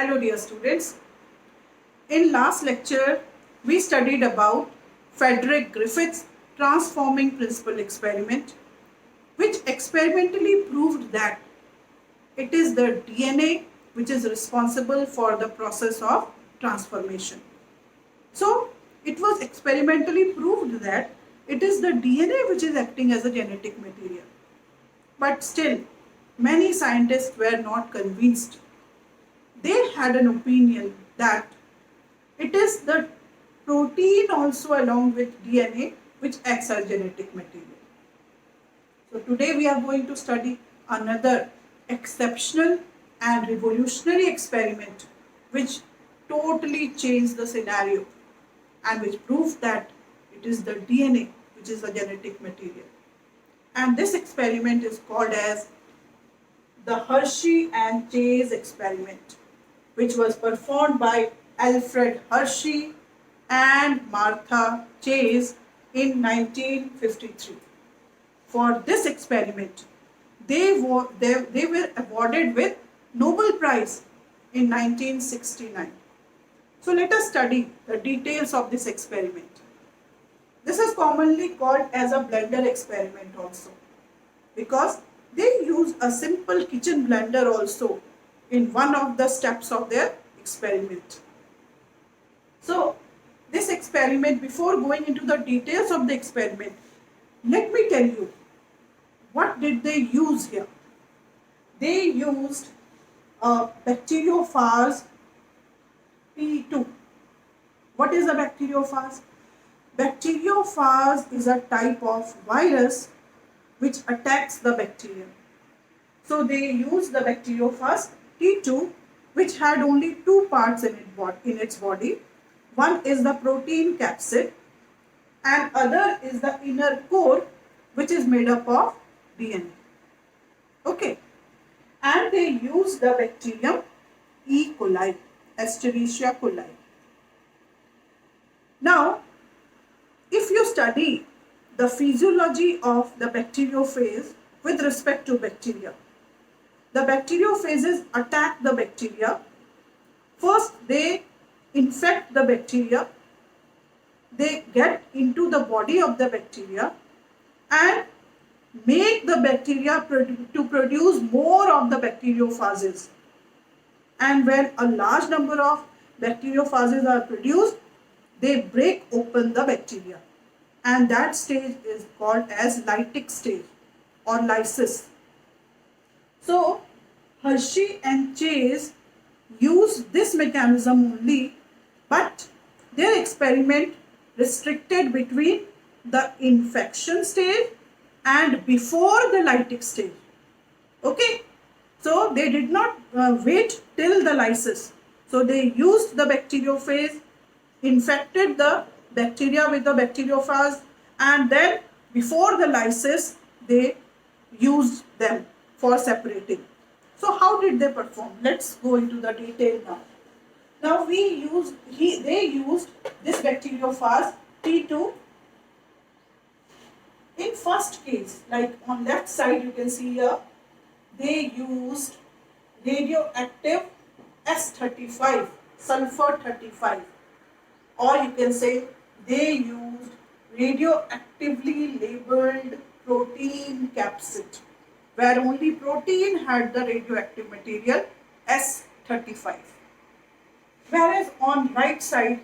Hello dear students. In last lecture, we studied about Frederick Griffith's transforming principle experiment, which experimentally proved that it is the DNA which is responsible for the process of transformation. So, it was experimentally proved that it is the DNA which is acting as a genetic material. But still, many scientists were not convinced. They had an opinion that it is the protein also along with DNA which acts as genetic material. So today we are going to study another exceptional and revolutionary experiment which totally changed the scenario and which proved that it is the DNA which is the genetic material. And this experiment is called as the Hershey and Chase experiment, which was performed by Alfred Hershey and Martha Chase in 1953. For this experiment, they were awarded with Nobel Prize in 1969. So let us study the details of this experiment. This is commonly called as a blender experiment also, because they use a simple kitchen blender also in one of the steps of their experiment. So this experiment, before going into the details of the experiment, let me tell you what did they use here. They used a bacteriophage P2. What is a bacteriophage? Bacteriophage is a type of virus which attacks the bacteria. So they used the bacteriophage T2, which had only two parts in its body. One is the protein capsid and other is the inner core, which is made up of DNA. Okay. And they used the bacterium E. coli, Escherichia coli. Now, if you study the physiology of the bacteriophage with respect to bacteria, the bacteriophages attack the bacteria. First, they infect the bacteria, they get into the body of the bacteria and make the bacteria to produce more of the bacteriophages. And when a large number of bacteriophages are produced, they break open the bacteria. And that stage is called as lytic stage or lysis. So, Hershey and Chase used this mechanism only, but their experiment restricted between the infection stage and before the lytic stage. Okay, so they did not wait till the lysis. So they used the bacteriophage, infected the bacteria with the bacteriophage, and then before the lysis they used them for separating. So how did they perform? Let's go into the detail now. Now they used this bacteriophage T2. In first case, like on left side you can see here, they used radioactive S35, sulfur 35, or you can say they used radioactively labeled protein capsid, where only protein had the radioactive material S35. Whereas on right side,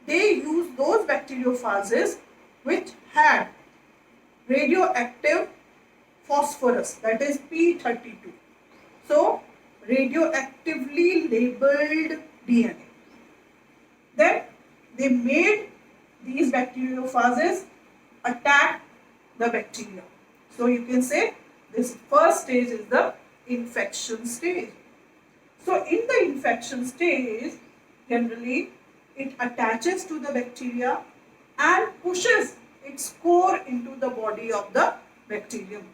they used those bacteriophages which had radioactive phosphorus, that is P32. So, radioactively labeled DNA. Then they made these bacteriophages attack the bacteria. So, you can say this first stage is the infection stage. So, in the infection stage, generally it attaches to the bacteria and pushes its core into the body of the bacterium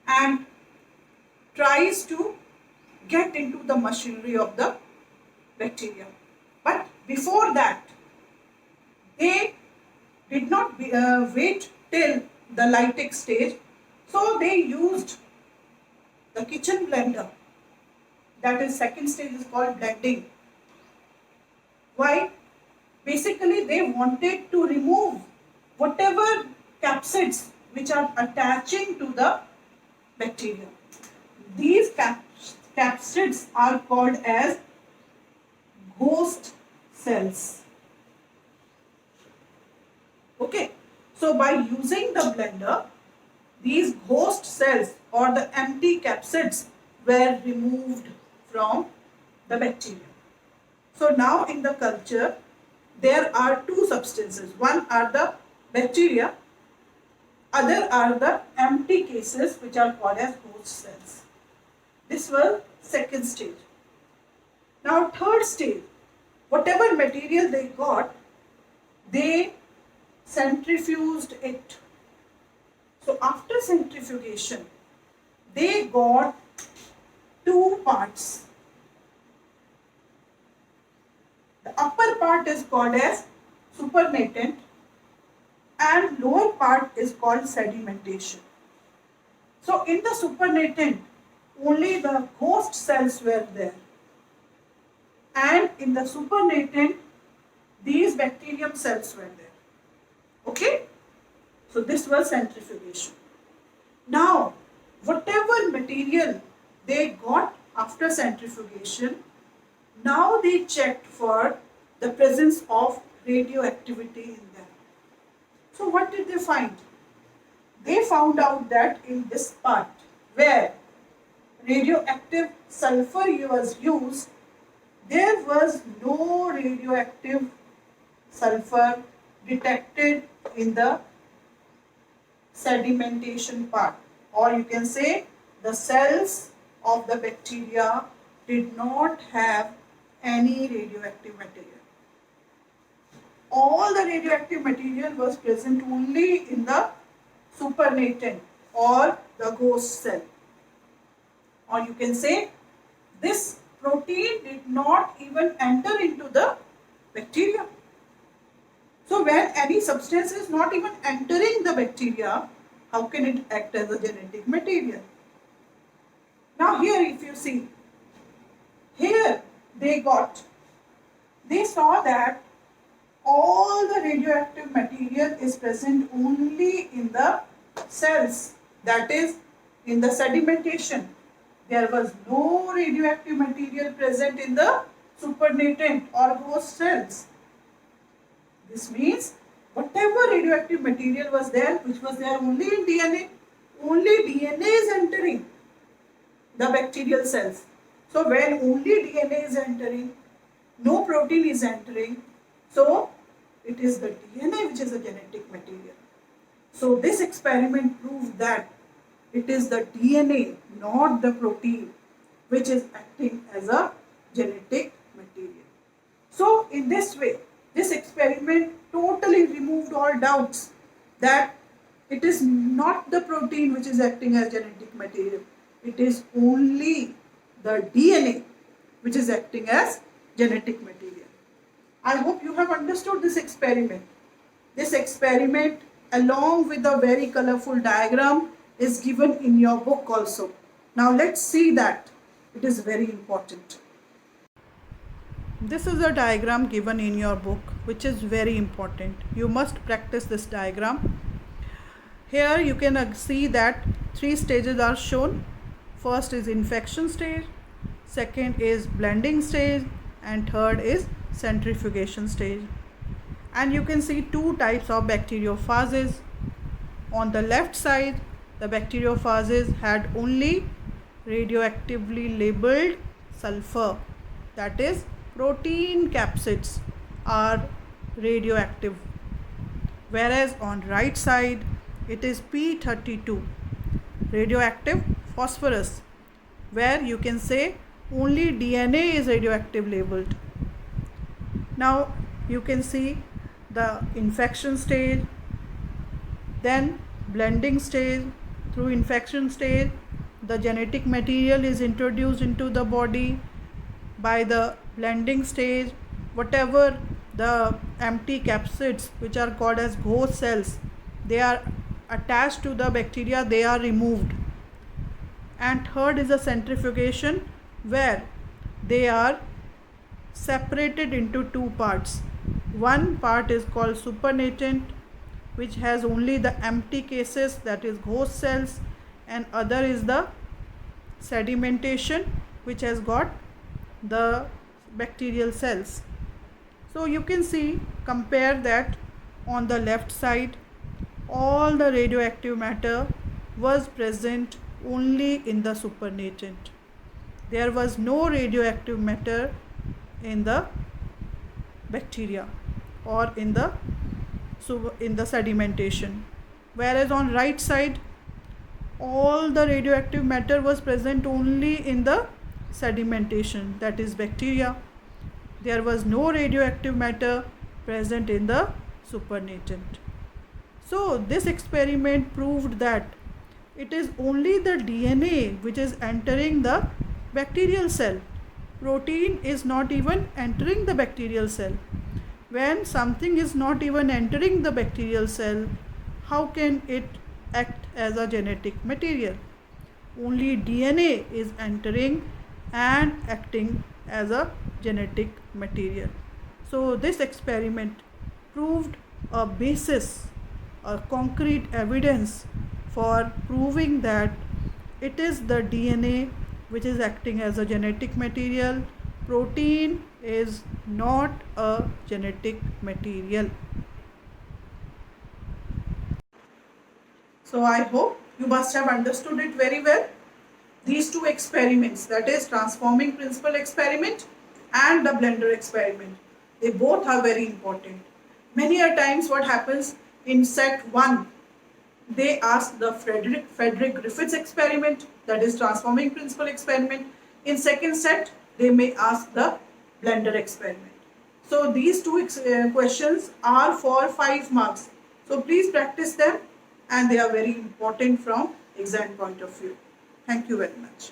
and tries to get into the machinery of the bacteria. But before that, they did not wait till the lytic stage. So they used the kitchen blender that is second stage is called blending. Why? Basically they wanted to remove whatever capsids which are attaching to the bacteria. These capsids are called as host cells. Okay, so by using the blender, these host cells or the empty capsids were removed from the bacteria. So now in the culture, there are two substances. One are the bacteria, other are the empty cases which are called as host cells. This was second stage. Now third stage, whatever material they got, they centrifuged it. So after centrifugation, they got two parts. The upper part is called as supernatant and lower part is called sedimentation. So in the supernatant, only the host cells were there. And in the supernatant, these bacterium cells were there. Okay? So this was centrifugation. Now, whatever material they got after centrifugation, now they checked for the presence of radioactivity in them. So what did they find? They found out that in this part where radioactive sulfur was used, there was no radioactive sulfur detected in the sedimentation part, or you can say the cells of the bacteria did not have any radioactive material. All the radioactive material was present only in the supernatant or the host cell, or you can say this protein did not even enter into the bacteria. So when any substance is not even entering the bacteria, how can it act as a genetic material? Now here if you see, here they saw that all the radioactive material is present only in the cells, that is in the sedimentation. There was no radioactive material present in the supernatant or host cells. This means whatever radioactive material was there, which was there only in DNA, only DNA is entering the bacterial cells. So when only DNA is entering, no protein is entering, so it is the DNA which is a genetic material. So this experiment proved that it is the DNA, not the protein, which is acting as a genetic material. So in this way, this experiment totally removed all doubts that it is not the protein which is acting as genetic material. It is only the DNA which is acting as genetic material. I hope you have understood this experiment. This experiment along with a very colorful diagram is given in your book also. Now let's see that. It is very important. This is a diagram given in your book which is very important. You must practice this diagram. Here you can see that 3 stages are shown. First is infection stage, second is blending stage, and third is centrifugation stage. And you can see 2 types of bacteriophages. On the left side, the bacteriophages had only radioactively labeled sulfur, that is protein capsids are radioactive, whereas on right side it is P32, radioactive phosphorus, where you can say only DNA is radioactive labeled. Now you can see the infection stage, then blending stage. Through infection stage, the genetic material is introduced into the body. By the blending stage, whatever the empty capsids which are called as host cells, they are attached to the bacteria, they are removed. And third is the centrifugation, where they are separated into two parts. One part is called supernatant, which has only the empty cases, that is ghost cells, and other is the sedimentation, which has got the bacterial cells. So you can see, compare that. On the left side, all the radioactive matter was present only in the supernatant. There was no radioactive matter in the bacteria or in the sedimentation. Whereas on right side, all the radioactive matter was present only in the sedimentation, that is bacteria. There was no radioactive matter present in the supernatant. So this experiment proved that it is only the DNA which is entering the bacterial cell. Protein is not even entering the bacterial cell. When something is not even entering the bacterial cell, how can it act as a genetic material? Only DNA is entering and acting as a genetic material. So this experiment proved a basis, a concrete evidence for proving that it is the DNA which is acting as a genetic material. Protein is not a genetic material. So I hope you must have understood it very well. These two experiments, that is transforming principle experiment and the blender experiment, they both are very important. Many a times what happens in set 1, they ask the Frederick Griffiths experiment, that is transforming principle experiment. In second set, they may ask the blender experiment. So these two questions are for 5 marks. So please practice them, and they are very important from exam point of view. Thank you very much.